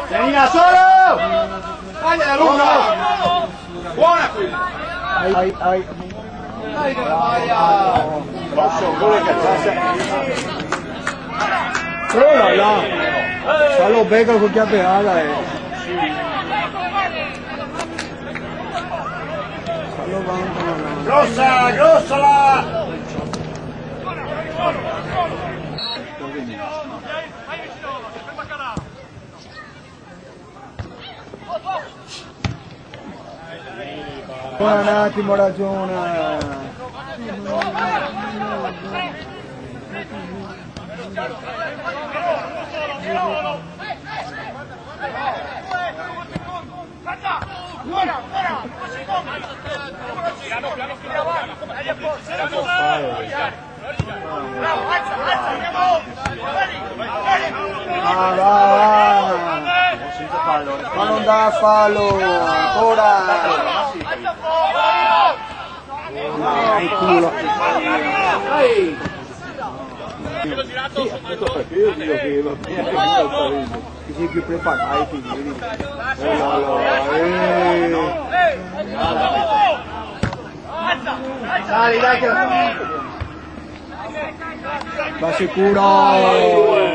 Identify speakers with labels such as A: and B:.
A: Vieni solo! Tagliala Luca! Buona qui! Dai che vai! Posso pure cacciarsi?
B: Oh là! Salo becca con chi ha beata
A: Grossa, grossola!
B: Un attimo ragione. Ma non dà fallo ancora. Il culo. Sì, appunto perché io dico che sei più preparati, vedi?
A: Dai, dai che...
B: Va sicuro!